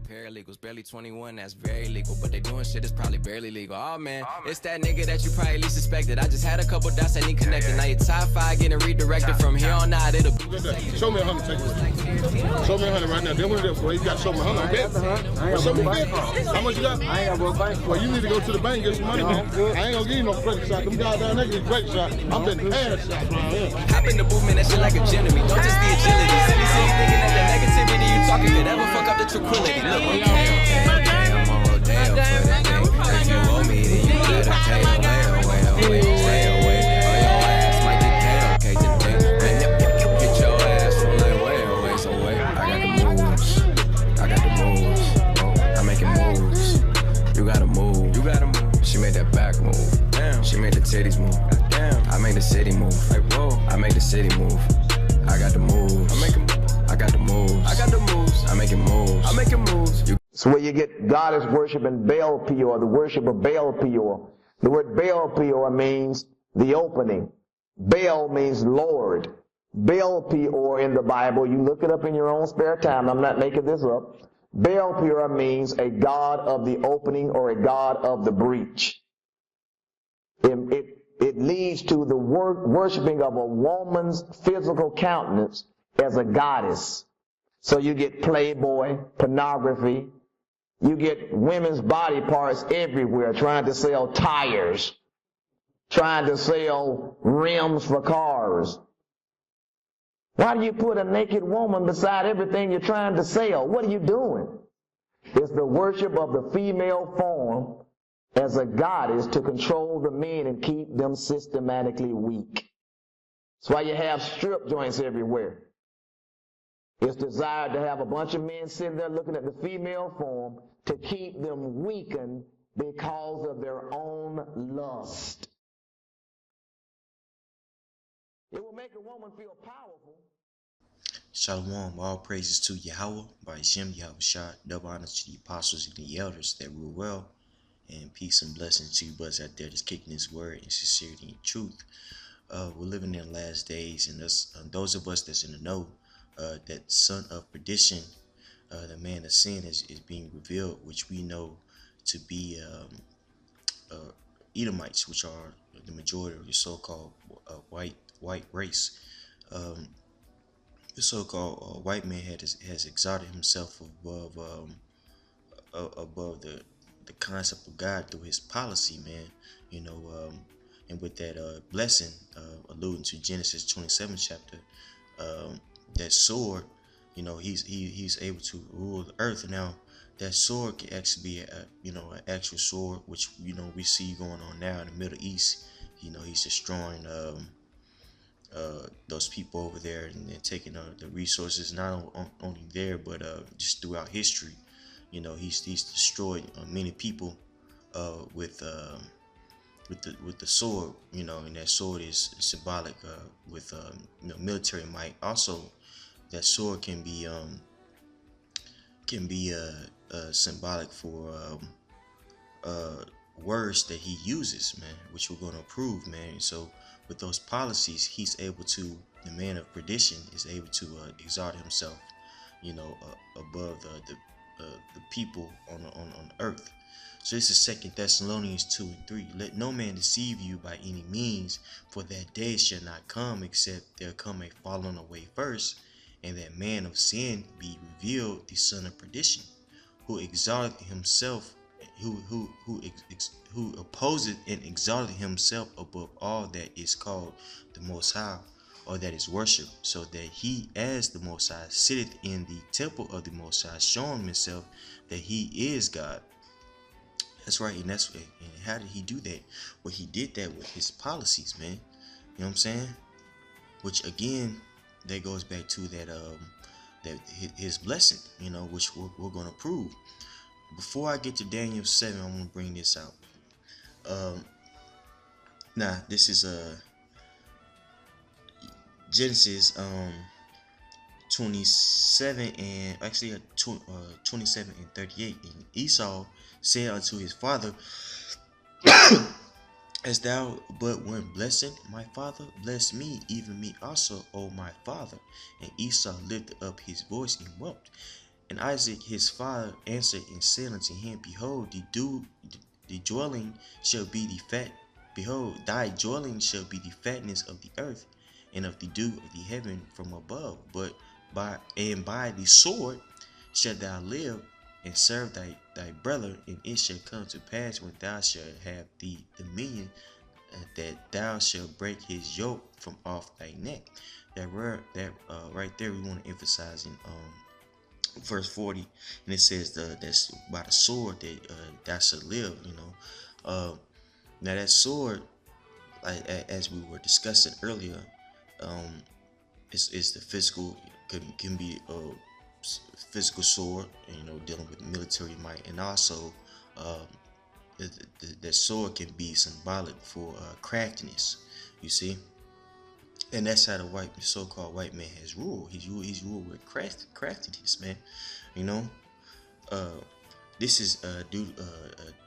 paralegals, barely 21, that's very legal. But they doing shit that's probably barely legal. Oh man, it's that nigga that you probably least suspected. I just had a couple dots that need connected. Now your top 5 getting redirected from here on out. It'll be. Show me 100, take it. Show me 100 right now. Then what it is for? You got to show me 100. I ain't got show me 50. How much you got? I ain't got no bank. Well, you need to go to the bank and get some money, man. I ain't gonna give you no credit shot. Them guys down there get credit shot. I'm betting ass shots around here. Hop in the movement, that shit like a gym to me. Don't just the agility. Silly thinking that the negativity you talking could ever fuck up the tranquility. Look, I'm on Rodeo for that thing. If you owe me, then you better pay away. Stay away. Or your ass might get paid, okay, today. Man, get your ass from that way away. So wait, I got the moves. I'm making moves. You gotta move. She made that back move. Damn. She made the titties move. Damn. I made the city move. Like, whoa. I made the city move. I got the moves. I got the moves. I'm making moves. So where you get God is worshiping BaalPeor, the worship of BaalPeor. The word BaalPeor means the opening. Baal means Lord. BaalPeor in the Bible, you look it up in your own spare time. I'm not making this up. BaalPeor means a god of the opening or a god of the breach. It leads to the worshiping of a woman's physical countenance as a goddess. So you get Playboy, pornography. You get women's body parts everywhere, trying to sell tires, trying to sell rims for cars. Why do you put a naked woman beside everything you're trying to sell? What are you doing? It's the worship of the female form as a goddess to control the men and keep them systematically weak. That's why you have strip joints everywhere. It's desired to have a bunch of men sitting there looking at the female form to keep them weakened because of their own lust. It will make a woman feel powerful. Shalom, all praises to Yahweh, by Hashem, Yahushua, double honor to the apostles and the elders that rule well, and peace and blessings to you brothers out there that's kicking this word in sincerity and truth. We're living in the last days, and those of us that's in the know, that son of perdition, the man of sin is being revealed, which we know to be Edomites, which are the majority of the so-called white race. The so-called white man has exalted himself above the concept of God through his policy, man. You know, and with that blessing, alluding to Genesis 27 chapter, that sword, you know, he's able to rule the earth. Now, that sword can actually be an actual sword, which we see going on now in the Middle East. You know, he's destroying those people over there and taking the resources not only there but just throughout history. You know, he's destroyed many people with the sword. You know, and that sword is symbolic with military might. Also, that sword can be symbolic for words that he uses, man, which we're going to prove, man. So with those policies, he's able to, the man of perdition is able to exalt himself, above the people on earth. So this is 2 Thessalonians 2:3. Let no man deceive you by any means, for that day shall not come except there come a falling away first, and that man of sin be revealed, the son of perdition, who exalted himself, who opposeth and exalted himself above all that is called the Most High, or that is worshipped, so that he as the Most High sitteth in the temple of the Most High, showing himself that he is God. That's right, and how did he do that? Well, he did that with his policies, man. You know what I'm saying? Which again, that goes back to that his blessing, which we're going to prove. Before I get to Daniel 7, I'm going to bring this out. Now, this is Genesis 27 and 27 and 38. And Esau said unto his father, As thou but weren't blessed, my father, bless me, even me also, O my father. And Esau lifted up his voice and wept. And Isaac his father answered and said unto him, Behold, the dwelling shall be the fat. Behold, thy dwelling shall be the fatness of the earth, and of the dew of the heaven from above. But by the sword shalt thou live, and serve thy brother. And it shall come to pass, when thou shalt have the dominion, that thou shalt break his yoke from off thy neck. That right there we want to emphasize in verse 40, and it says that's by the sword that thou shalt live. Now that sword, as we were discussing earlier, is the physical, can be a physical sword, dealing with military might, and also that sword can be symbolic for craftiness. You see, and that's how the so-called white man has ruled. He's ruled with craftiness, man. This is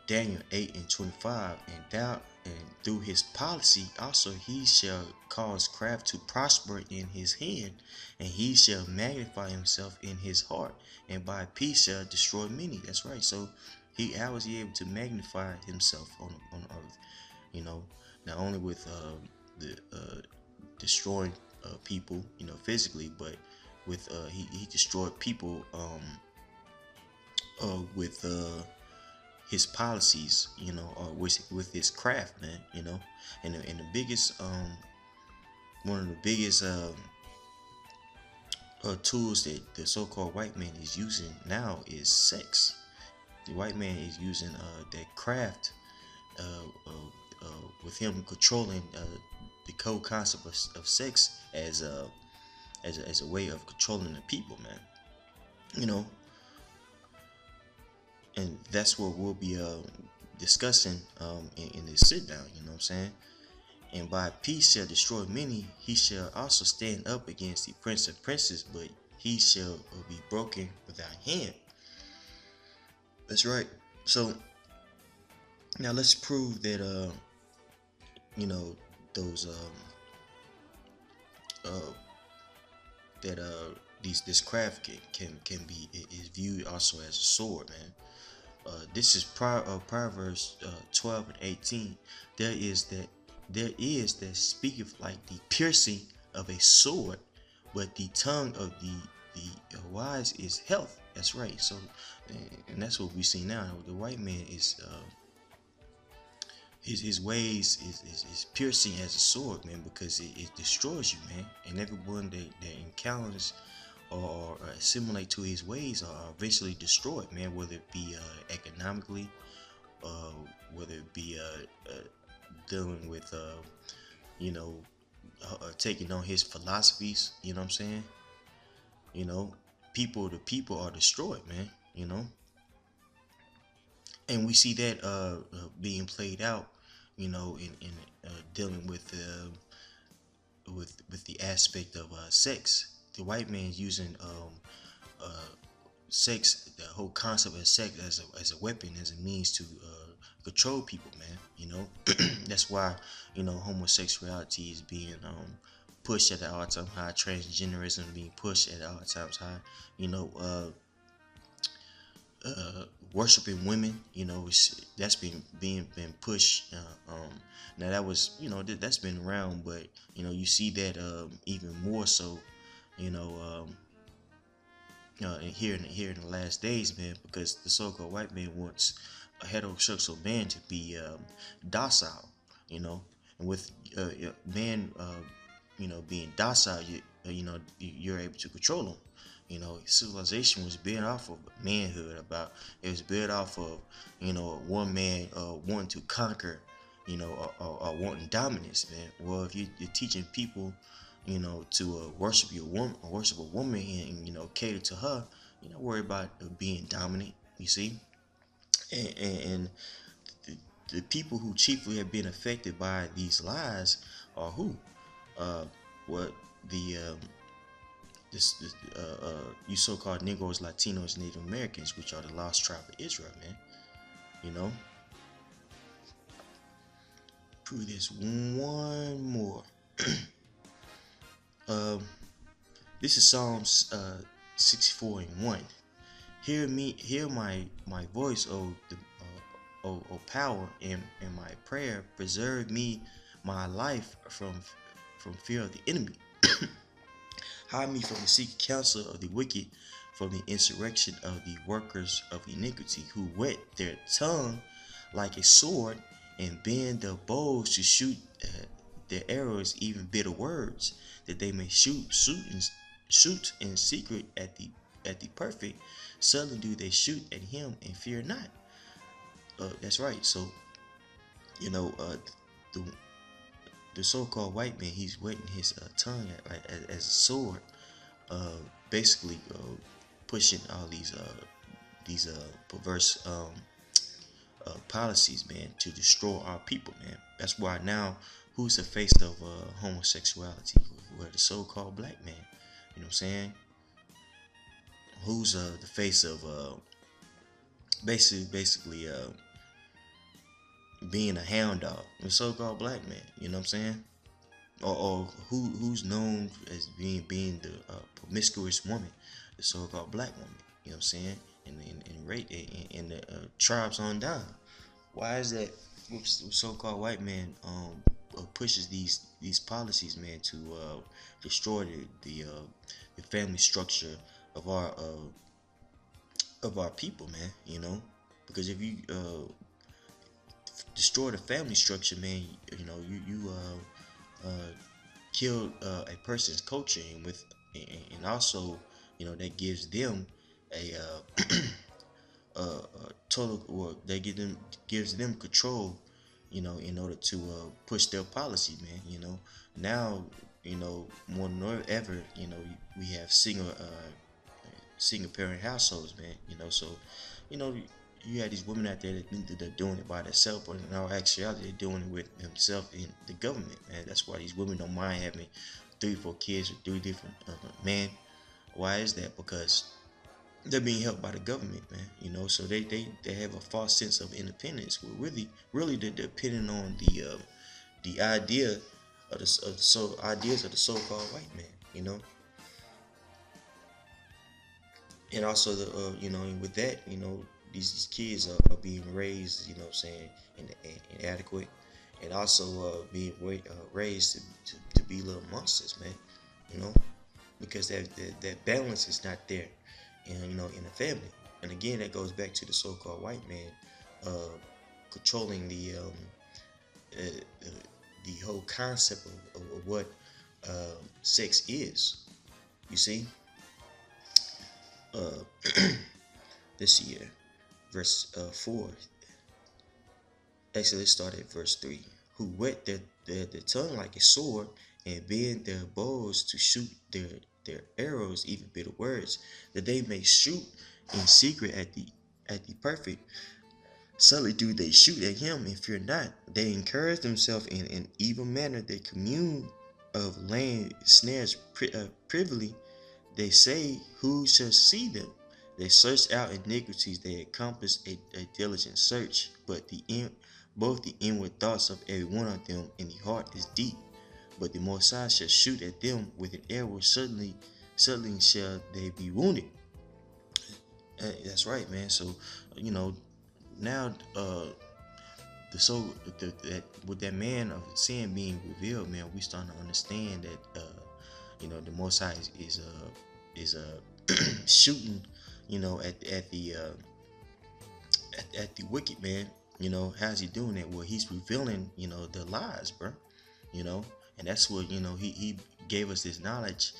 Daniel 8:25, and through his policy also he shall cause craft to prosper in his hand, and he shall magnify himself in his heart, and by peace shall destroy many. That's right. So how was he able to magnify himself on earth? Not only with the destroying people, physically, but with he destroyed people with his policies, or with his craft, man. And the biggest one of the biggest tools that the so-called white man is using now is sex. The white man is using that craft with him controlling the concept of sex as a way of controlling the people, man. And that's what we'll be discussing in this sit down. You know what I'm saying? And by peace shall destroy many. He shall also stand up against the prince of princes, but he shall be broken without hand. That's right. So now let's prove that those this craft can be is viewed also as a sword, man. This is Proverbs 12:18. There is that speaketh like the piercing of a sword, but the tongue of the wise is health. That's right. So, and that's what we see now. The white man is his ways is piercing as a sword, man, because it destroys you, man. And everyone that encounters or assimilate to his ways are eventually destroyed, man. Whether it be economically, whether it be dealing with taking on his philosophies. You know what I'm saying? The people are destroyed, man. And we see that being played out, in dealing with the aspect of sex. The white man is using sex, the whole concept of sex as a weapon, as a means to control people, man. That's why homosexuality is being pushed at the all-time high. Transgenderism being pushed at the all-time high. Worshiping women, that's been pushed. Now that was, that's been around, but you see that even more so, here in the last days, man, because the so-called white man wants a heterosexual man to be docile, and with man, being docile, you're able to control them. Civilization was built off of manhood. It was built off of one man wanting to conquer, or wanting dominance, man. Well, if you're teaching people to worship a woman and cater to her, you're not worried about being dominant. You see, and the people who chiefly have been affected by these lies are who? You so-called Negroes, Latinos, Native Americans, which are the lost tribe of Israel, man. Prove this one more. This is Psalms 64:1. hear my voice, O power, and my prayer preserve me, my life from fear of the enemy. Hide me from the secret counsel of the wicked, from the insurrection of the workers of iniquity, who whet their tongue like a sword, and bend their bows to shoot their arrows, even bitter words, that they may shoot in secret at the perfect. Suddenly do they shoot at him and fear not. That's right. So the the so-called white man, he's whetting his tongue as a sword, basically pushing all these perverse policies, man, to destroy our people, man. That's why now, who's the face of homosexuality? Well, the so-called black man. You know what I'm saying? Who's the face of basically being a hound dog? The so-called black man. You know what I'm saying? Or who's known as being the promiscuous woman, the so-called black woman. You know what I'm saying? And the tribes on down. Why is that so-called white man pushes these policies, man, to destroy the family structure of our people, man? You know, because if you destroy the family structure, man, you kill a person's culture, and also, that gives them a total, or gives them control, in order to push their policy, man. Now, more than ever, we have single parent households, man. So, you have these women out there that think that they're doing it by themselves, but in all actuality, they're doing it with themselves and the government, man. That's why these women don't mind having 3-4 kids with 3 different men. Why is that? Because they're being helped by the government, man. So they have a false sense of independence. Well, really they're depending on the idea of ideas of the so-called white man, and also and with that, these kids are being raised, what I'm saying, inadequate, and also being raised to be little monsters, man. Because that balance is not there, and in the family. And again, that goes back to the so-called white man controlling the whole concept of what sex is. You see, this year, verse 4. Actually, let's start at verse 3. Who whet their tongue like a sword, and bend their bows to shoot their arrows, even bitter words, that they may shoot in secret at the perfect. Suddenly do they shoot at him and fear not. They encourage themselves in an evil manner. They commune of laying snares privily. They say, who shall see them? They search out iniquities. They accomplish a diligent search. But both the inward thoughts of every one of them in the heart is deep. But the Most High shall shoot at them with an arrow. Suddenly shall they be wounded. That's right, man. So, now with that man of sin being revealed, man, we starting to understand that the Most High is shooting, at the wicked, man. How's he doing that? Well, he's revealing, the lies, bro. And that's what, he gave us this knowledge,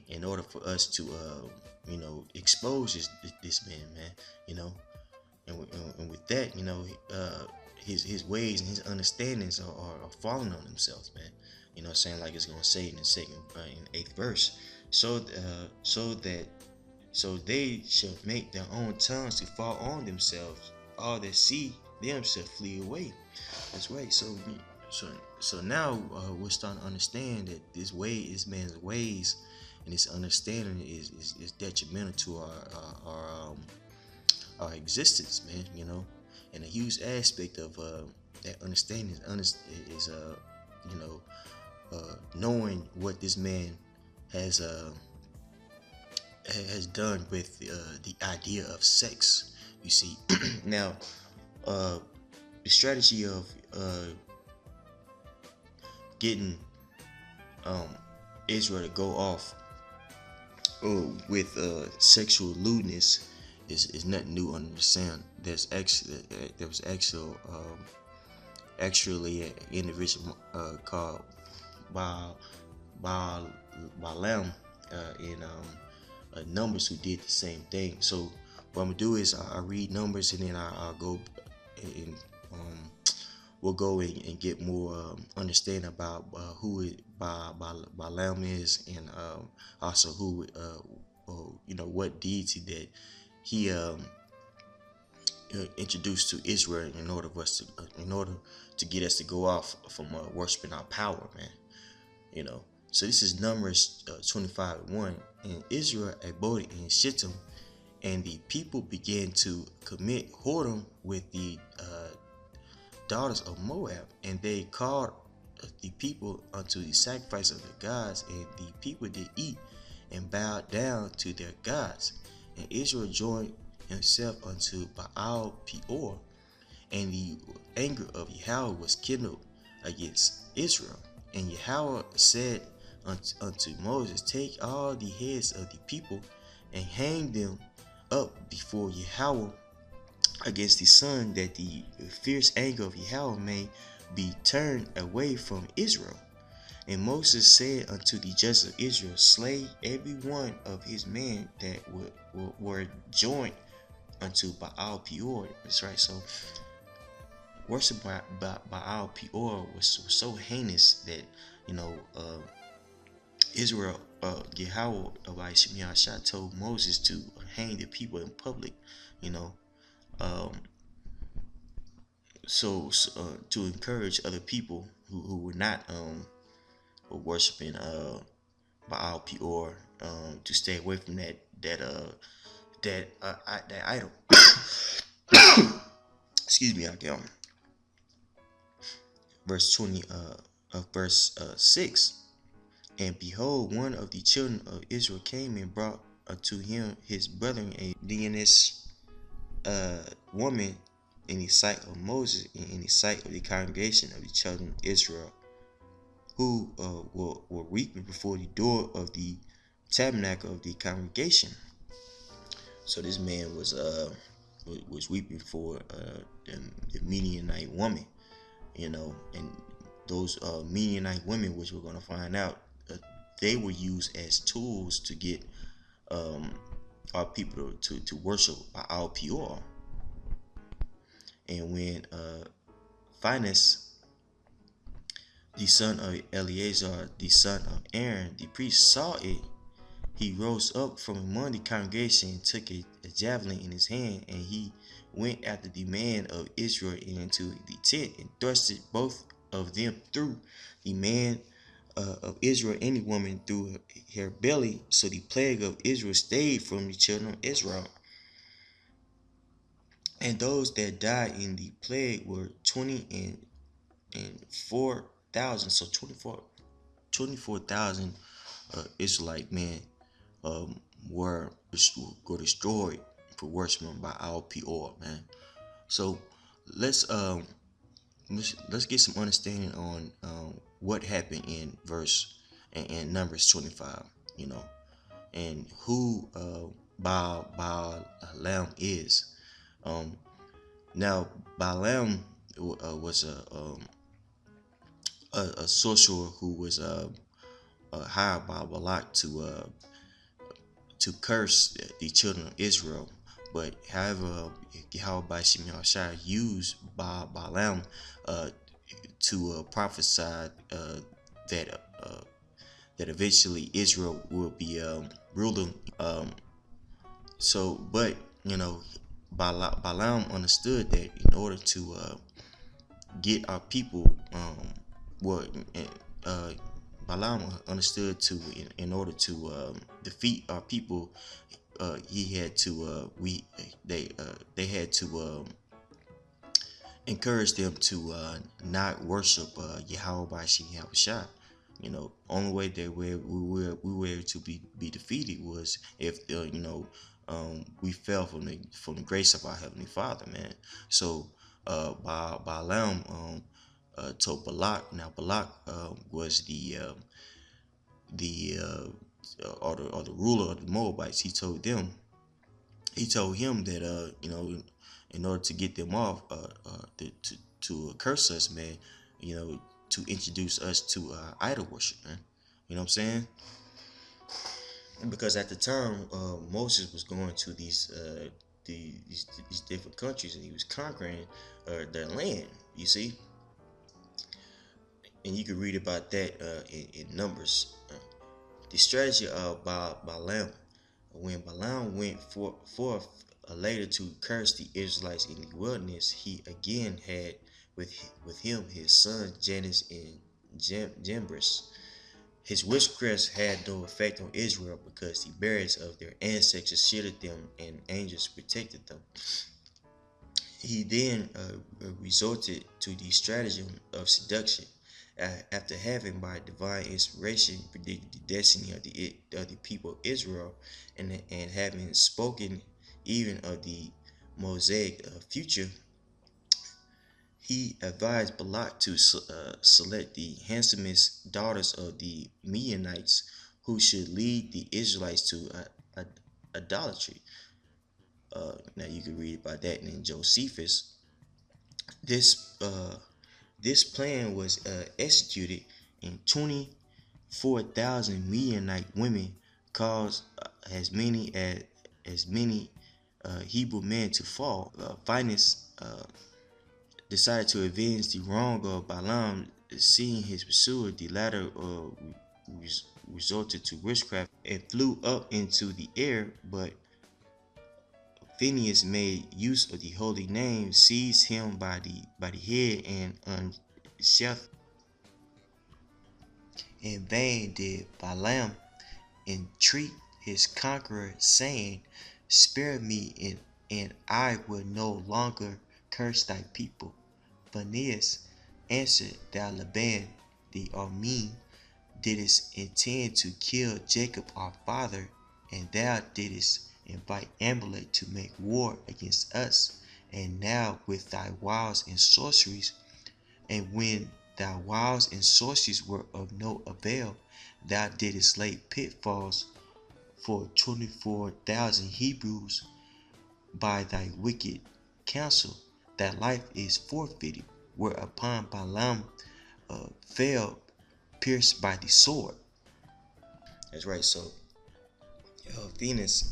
in order for us to expose this man, and with that, his ways and his understandings are falling on themselves, man. Saying, like it's gonna say in the in 8th verse, so they shall make their own tongues to fall on themselves. All that see them shall flee away. That's right. So now we're starting to understand that this man's ways, and this understanding is detrimental to our existence, man. And a huge aspect of that understanding is knowing what this man has has done with the idea of sex. You see, now the strategy of getting Israel to go off with sexual lewdness is nothing new under the sun. There was actually an individual called BaalPeor in Numbers who did the same thing. So what I'm gonna do is I read Numbers, and then I'll go and we'll go and get more understanding about who BaalPeor is, and also who what deity that he introduced to Israel in order to get us to go off from worshiping our power, man. So this is Numbers 25:1. And Israel abode in Shittim, and the people began to commit whoredom with the daughters of Moab, and they called the people unto the sacrifice of the gods, and the people did eat and bowed down to their gods. And Israel joined himself unto BaalPeor, and the anger of Yahweh was kindled against Israel. And Yahweh said unto Moses, take all the heads of the people and hang them up before Yahweh against the sun, that the fierce anger of Yahweh may be turned away from Israel. And Moses said unto the judges of Israel, slay every one of his men that were joined unto BaalPeor. That's right. So worship by BaalPeor was so heinous that Israel, Yahweh told Moses to hang the people in public. So to encourage other people who were not worshiping BaalPeor to stay away from that idol. Excuse me, verse 20 verse 6. And behold, one of the children of Israel came and brought unto him his brethren a Leoness woman in the sight of Moses, and in the sight of the congregation of the children of Israel, who were weeping before the door of the tabernacle of the congregation. So this man was weeping for the Midianite woman, and those Midianite women, which we're going to find out, they were used as tools to get our people to worship BaalPeor. And when Phinehas, the son of Eleazar, the son of Aaron, the priest, saw it, he rose up from among the congregation and took a javelin in his hand, and he went after the man of Israel into the tent and thrusted both of them through, the man of Israel and the woman through her belly. So the plague of Israel stayed from the children of Israel. And those that died in the plague were 24,000. So 24,000 Israelite men were destroyed for worshiping BaalPeor, man. So let's get some understanding on what happened in Numbers 25, and who BaalPeor is. Now Balaam was a sorcerer who was hired by Balak to curse the children of Israel. But however, Yahweh used Balaam to prophesy that eventually Israel will be ruling. But Balaam understood that in order to get our people, Balaam understood in order to defeat our people, he had to they had to encourage them to not worship Yahweh by Yahushua, only way that we were able to be defeated was if we fell from the grace of our Heavenly Father, man. So Balaam told Balak. Now Balak was the or the ruler of the Moabites. He told him that in order to get them off, to curse us, man, to introduce us to idol worship, man. You know what I'm saying? Because at the time, Moses was going to these different countries, and he was conquering their land. You see, and you can read about that in Numbers. The strategy of Balaam, when Balaam went forth later to curse the Israelites in the wilderness, he again had with him his son Janus and Jambres. His witchcraft had no effect on Israel because the burials of their ancestors shielded them and angels protected them. He then resorted to the stratagem of seduction. After having by divine inspiration predicted the destiny of the people of Israel, and having spoken even of the Mosaic future, he advised Balak to select the handsomest daughters of the Midianites who should lead the Israelites to idolatry. Now you can read about that in Josephus. This plan was executed, and 24,000 Midianite women caused as many Hebrew men to fall. Phinehas decided to avenge the wrong of Balaam. Seeing his pursuer, the latter resorted to witchcraft and flew up into the air, but Phinehas made use of the holy name, seized him by the head, and unsheathed. In vain did Balaam entreat his conqueror, saying, "Spare me, and I will no longer curse thy people." Phinehas answered, "Thou Laban the Aramean didst intend to kill Jacob our father, and thou didst invite Amalek to make war against us, and now with thy wiles and sorceries, and when thy wiles and sorceries were of no avail, thou didst lay pitfalls for 24,000 Hebrews by thy wicked counsel. Thy life is forfeited." Whereupon Balaam fell, pierced by the sword. That's right. So Phinehas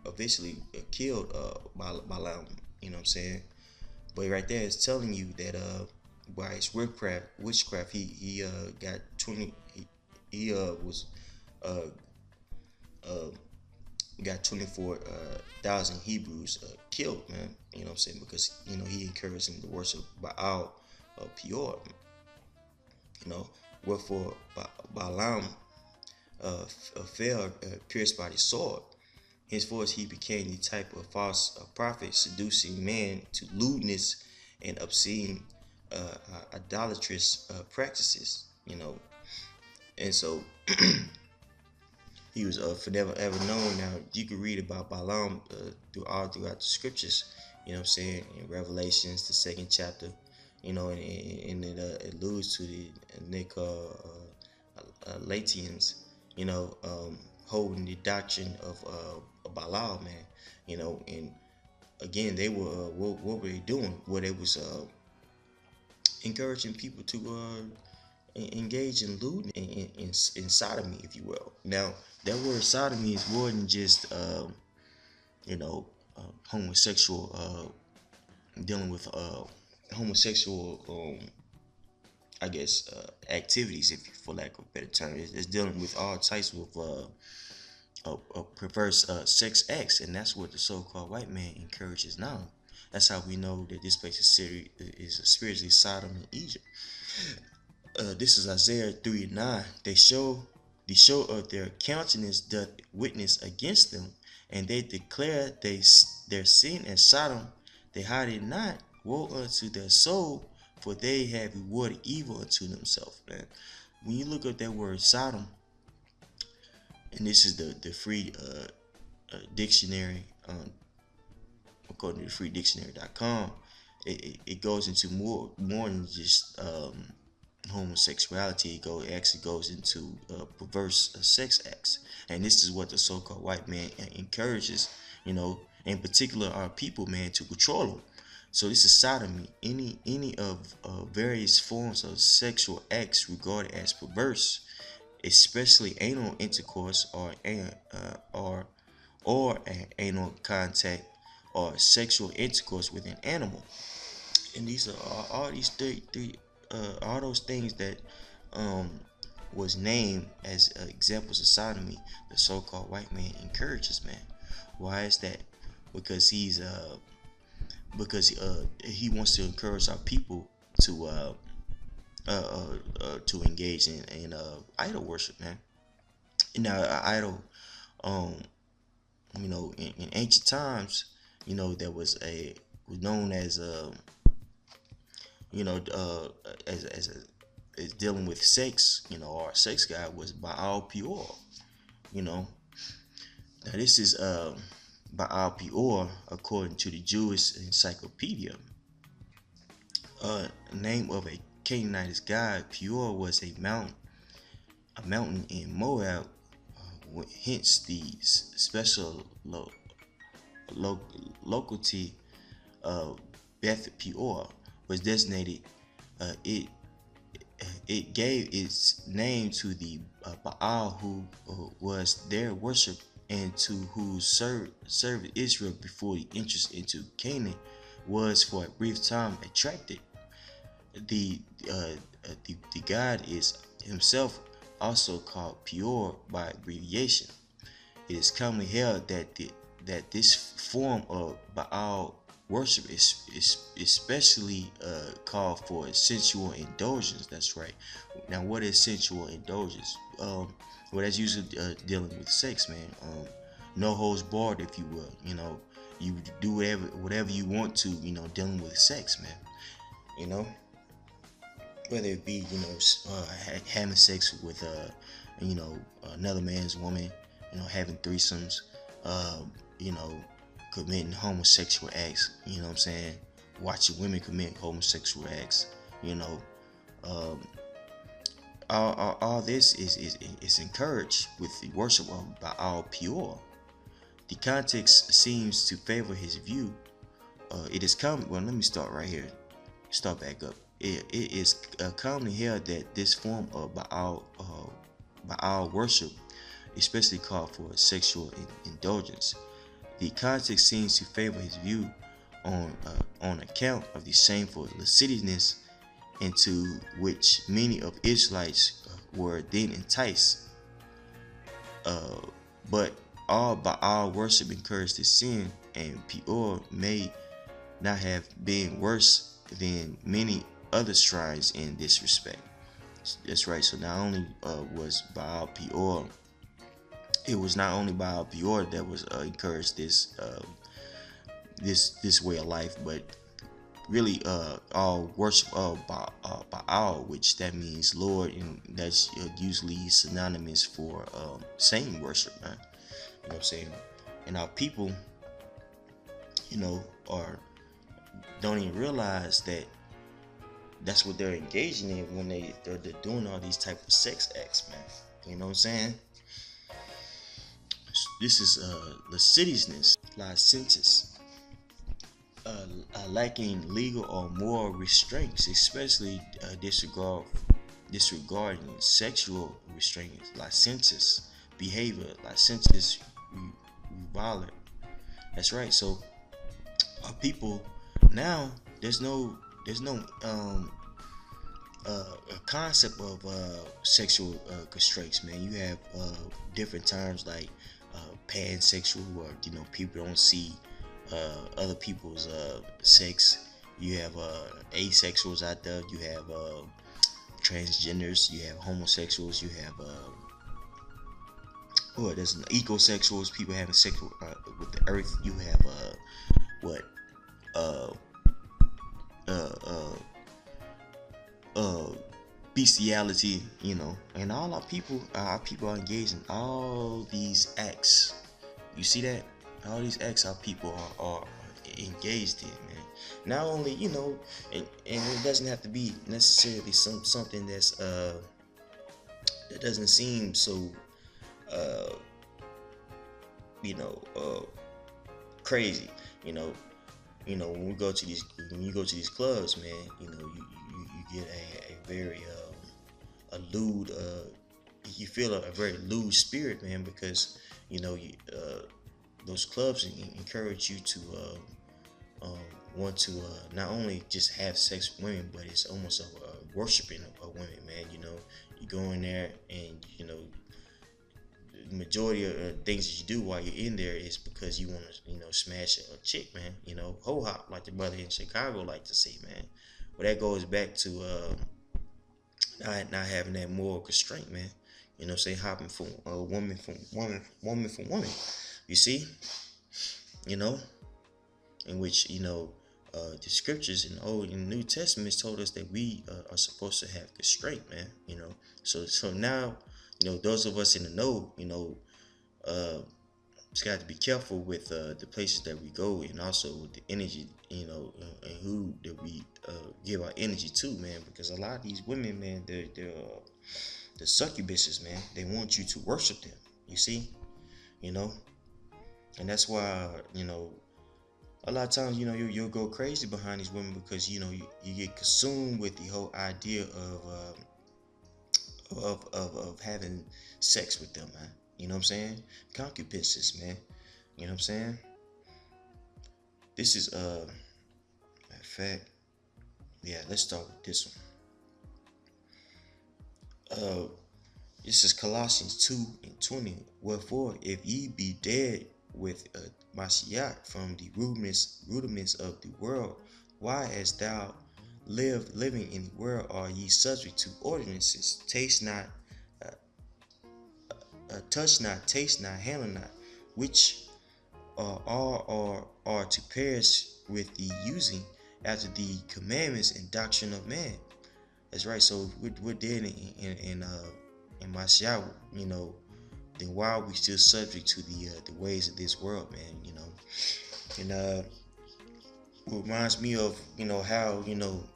eventually killed Balaam. You know what I'm saying? But right there it's telling you that by his witchcraft, he got 20. He got 24,000 Hebrews killed, man. You know what I'm saying? Because he encouraged them to worship BaalPeor. Wherefore Balaam fell, pierced by the sword. Henceforth he became the type of false prophet, seducing man to lewdness and obscene idolatrous practices. And so he was forever ever known. Now you can read about Balaam throughout the scriptures. You know what I'm saying? In Revelations, the 2nd chapter. And it alludes to the Nicolaitans. Holding the doctrine of Balaam, man. And again, they were what were they doing? Well, they was encouraging people to engage in lewdness, in sodomy, if you will. Now, that word sodomy is more than just homosexual, dealing with homosexual activities, for lack of a better term. It's dealing with all types of perverse sex acts, and that's what the so-called white man encourages now. That's how we know that this place is spiritually Sodom and Egypt. This is Isaiah 3:9. The show of their countenance doth witness against them, and they declare their sin as Sodom. They hide it not. Woe unto their soul, for they have rewarded evil unto themselves, man. When you look up that word Sodom, and this is the free dictionary, according to freedictionary.com, it goes into more than just homosexuality. It actually goes into perverse sex acts, and this is what the so-called white man encourages, in particular our people, man, to control them. So this is sodomy, any of various forms of sexual acts regarded as perverse, especially anal intercourse or anal contact or sexual intercourse with an animal. And these are all these all those things that was named as examples of sodomy. The so-called white man encourages, man. Why is that? Because he wants to encourage our people to engage in idol worship, man. Now, idol, in ancient times, there was known as as dealing with sex. Our sex god was BaalPeor. Now this is BaalPeor according to the Jewish encyclopedia. Name of a Canaanite god. Peor was a mountain in Moab. Hence the special locality of Beth Peor was designated. It gave its name to the Baal who was their worship and to who served Israel before the entrance into Canaan was for a brief time attracted. The god is himself also called Peor by abbreviation. It is commonly held that this form of Baal worship is especially called for sensual indulgence. That's right. Now, what is sensual indulgence? Well, that's usually dealing with sex, man. No holds barred, if you will. You do whatever you want to. Dealing with sex, man. Whether it be having sex with another man's woman, having threesomes, committing homosexual acts, watching women commit homosexual acts, all this is encouraged with the worship of BaalPeor. The context seems to favor his view. It is common. Well, let me start right here. Start back up. It is commonly held that this form of Baal worship, especially called for sexual indulgence. The context seems to favor his view on account of the shameful lasciviousness into which many of Israelites were then enticed. But all Baal worship encouraged this sin, and Peor may not have been worse than many other shrines in this respect. That's right. So not only was BaalPeor, it was not only BaalPeor that was encouraged this way of life, but really all worship of Baal, which that means Lord, and that's usually synonymous for Satan worship, man. You know what I'm saying? And our people, don't even realize that that's what they're engaging in when they're doing all these type of sex acts, man. You know what I'm saying? This is lasciviousness, licentious, lacking legal or moral restraints, especially disregarding sexual restraints, licentious behavior, licentious reviler. That's right. So our people now, there's no concept of sexual constraints, man. You have different terms like pansexual, or people don't see other people's sex. You have asexuals out there. You have transgenders. You have homosexuals. You have there's ecosexuals, people having sex with the earth. You have uh bestiality, you know, and all our people are engaged in all these acts. You see that? All these acts our people are engaged in, man. Not only, you know, and it doesn't have to be necessarily something that's that doesn't seem so uh you know crazy, you know. When we go to these, when you go to these clubs, man, you know, you get a very a lewd, you feel a very lewd spirit, man, because you know those clubs encourage you to want to not only just have sex with women, but it's almost a worshiping of women, man. You know, you go in there and you know the majority of things that you do while you're in there is because you want to, you know, smash a chick, man. You know, ho hop, like the brother in Chicago like to say, man. But that goes back to not having that moral constraint, man. You know, say hopping from woman from woman. You see, you know, in which you know the scriptures in the Old and New Testaments told us that we are supposed to have constraint, man. You know, so now, you know, those of us in the know, you know, just got to be careful with the places that we go, and also with the energy, you know, and who that we give our energy to, man. Because a lot of these women, man, they're succubuses, man. They want you to worship them. You see, you know, and that's why, you know, a lot of times, you know, you'll go crazy behind these women because you know you get consumed with the whole idea of having sex with them, man. You know what I'm saying? Concupiscence, man. You know what I'm saying? This is matter of fact, yeah. Let's start with this one. This is Colossians 2:20. Wherefore, if ye be dead with Mashiach from the rudiments of the world, why as thou living in the world are ye subject to ordinances? Taste not, touch not, taste not, handle not, which are to perish with the using after the commandments and doctrine of man. That's right. So we're dead in Mashiach, you know. Then why are we still subject to the ways of this world, man? You know, and it reminds me of, you know, how, you know,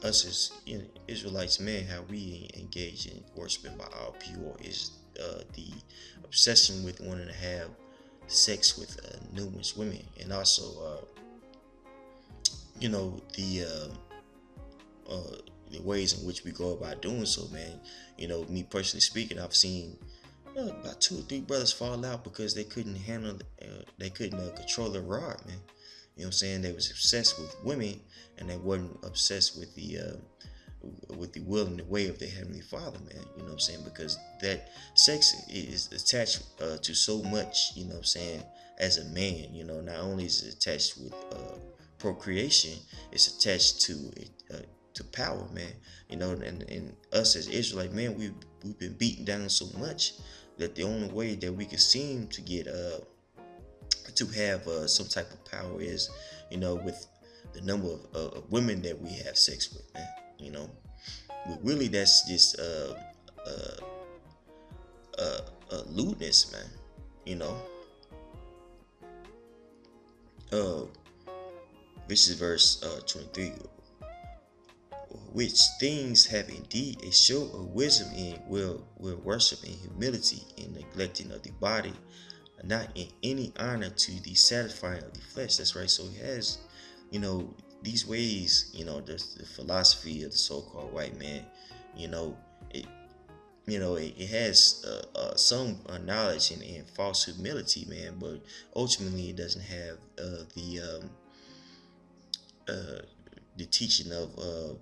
us as, you know, Israelites, man, how we engage in worshiping BaalPeor is the obsession with wanting to have sex with numerous women, and also you know, the ways in which we go about doing so, man. You know, me personally speaking, I've seen about 2 or 3 brothers fall out because they couldn't handle, they couldn't control their rod, man. You know what I'm saying? They was obsessed with women, and they wasn't obsessed with the will and the way of their Heavenly Father, man. You know what I'm saying? Because that sex is attached to so much, you know what I'm saying, as a man. You know, not only is it attached with procreation, it's attached to power, man. You know, and us as Israelite, man, we've been beaten down so much that the only way that we can seem to get to have some type of power is, you know, with the number of women that we have sex with, man. You know, but really that's just lewdness, man. You know, this is verse 23. Which things have indeed a show of wisdom in will worship in humility, in neglecting of the body, not in any honor to the satisfying of the flesh. That's right. So he has, you know, these ways, you know, the philosophy of the so-called white man, you know, it has some knowledge and false humility, man, but ultimately it doesn't have the teaching of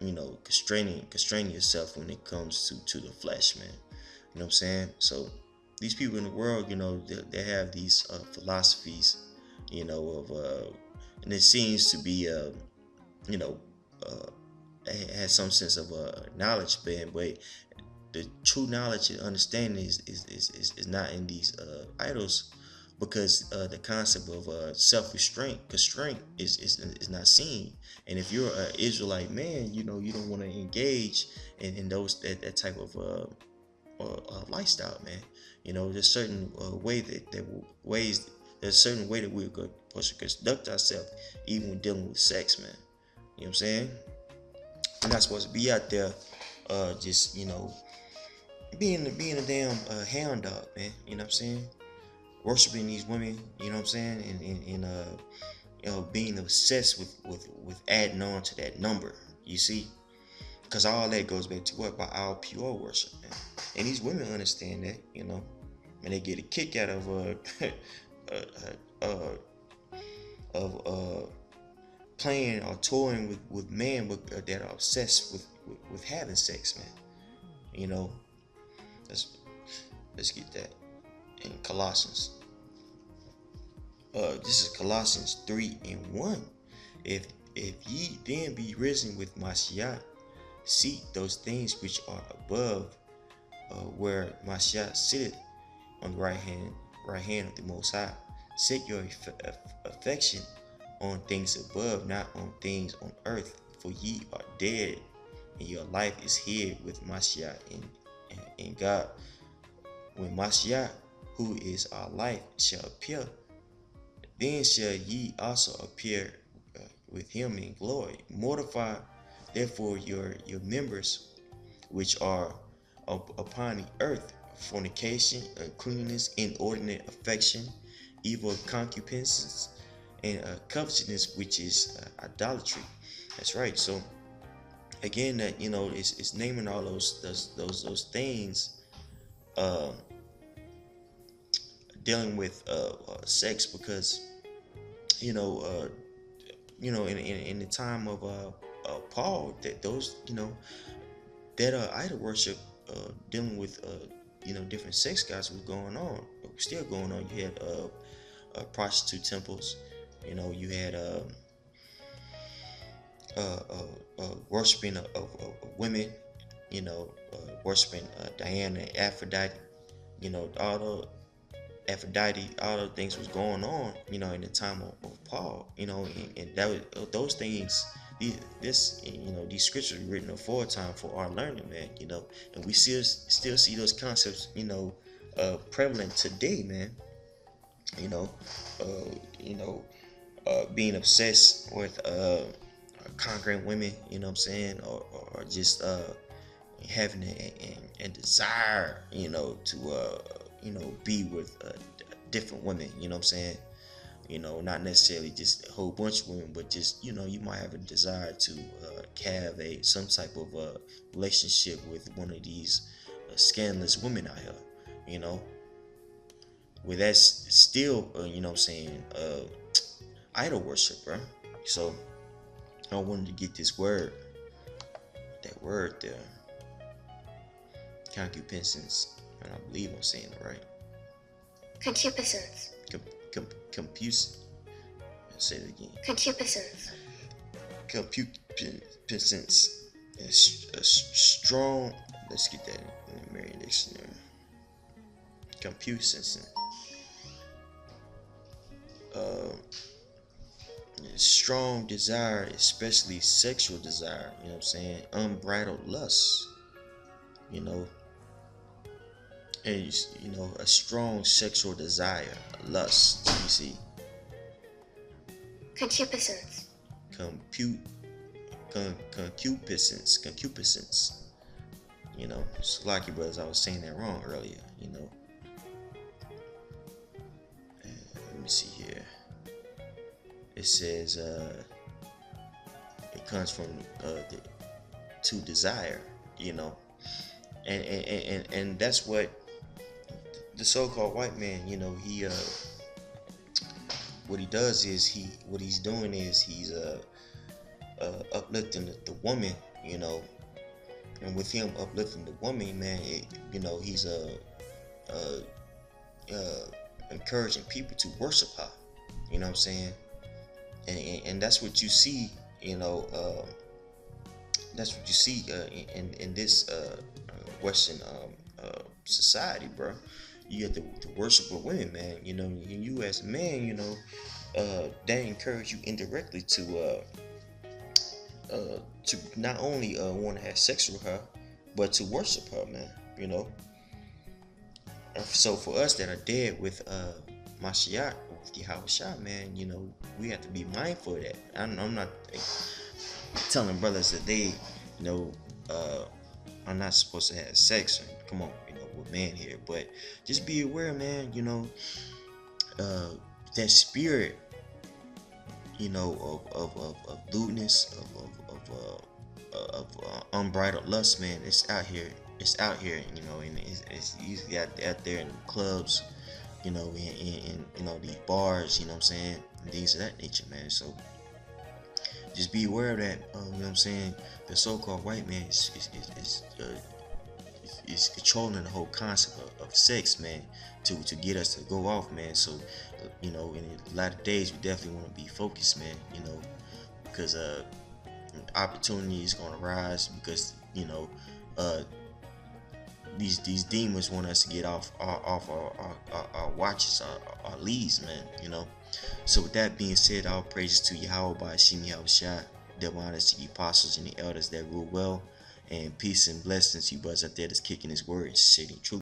you know, constraining yourself when it comes to the flesh, man. You know what I'm saying? So these people in the world, you know, they have these philosophies, you know, of and it seems to be you know, it has some sense of knowledge, man, but the true knowledge and understanding is not in these idols because the concept of constraint is not seen. And if you're an Israelite man, you don't want to engage in that type of lifestyle, man. There's certain there's a certain way that we're supposed to conduct ourselves, even when dealing with sex, man. You know what I'm saying? We're not supposed to be out there, just being a damn hound dog, man. You know what I'm saying? Worshiping these women, you know what I'm saying, and being obsessed with adding on to that number. You see, because all that goes back to what about our pure worship, man. And these women understand that, and they get a kick out of playing or touring with men that are obsessed with having sex, man. Let's get that in Colossians. This is Colossians 3:1. If ye then be risen with Mashiach, seek those things which are above, where Mashiach sitteth on the right hand of the Most High. Set your affection on things above, not on things on earth. For ye are dead, and your life is hid with Mashiach in God. When Mashiach, who is our life, shall appear, then shall ye also appear with him in glory. Mortify therefore your members which are upon the earth: fornication, uncleanness, inordinate affection, evil concupiscence, and covetousness, which is idolatry. That's right. So again, that it's naming all those things, dealing with sex, because in the time of Paul, that those that idol worship, dealing with different sex gods was going on, still going on. You had prostitute temples, you had worshiping of women, worshiping Diana, Aphrodite, all the things was going on, in the time of Paul, and that was those things. These scriptures were written aforetime for our learning, man. And we still see those concepts, prevalent today, man. Being obsessed with conquering women, you know what I'm saying, or just having a desire, to be with different women, you know what I'm saying. Not necessarily just a whole bunch of women, but just, you might have a desire to have some type of relationship with one of these scandalous women out here, where that's still, idol worship, bro. So I wanted to get that word there, concupiscence, and I believe I'm saying it right. Concupiscence. Say it again. Concupiscence. Concupiscence is a strong. Let's get that in the Merriam Dictionary. Concupiscence. Strong desire, especially sexual desire. You know what I'm saying? Unbridled lust. And a strong sexual desire, lust. You see. Concupiscence. Concupiscence. It's like you brothers, I was saying that wrong earlier. Let me see here. It says it comes from to desire, and that's what the so-called white man, he what he does is he's uplifting the woman, and with him uplifting the woman, man, he's encouraging people to worship her. You know what I'm saying? And that's what you see, that's what you see in this Western society, bro. you got the worship of women, man. You know, and you as a man, you know, they encourage you indirectly to not only want to have sex with her, but to worship her, man. You know. So for us that are dead with Mashiach, with Yahushua, man, you know, we have to be mindful of that. I'm not telling brothers that they, you know, are not supposed to have sex. Come on, you know, with man here, but just be aware, man. You know, that spirit, you know, of lewdness, of unbridled lust, man. It's out here. It's out here, you know, and it's usually out there in clubs, you know, in you know, these bars, you know what I'm saying, and things of that nature, man. So just be aware of that. You know what I'm saying? The so-called white man is controlling the whole concept of sex, man, to get us to go off, man. So you know, in a lot of days, we definitely want to be focused, man. You know, because opportunity is going to rise, because you know, these demons want us to get off our watches, our leads, man. You know. So with that being said, all praises to Yahweh by Hashem Yahushua, double honors to the apostles and the elders that rule well, and peace and blessings to you brothers out there that's kicking his word and stating truth.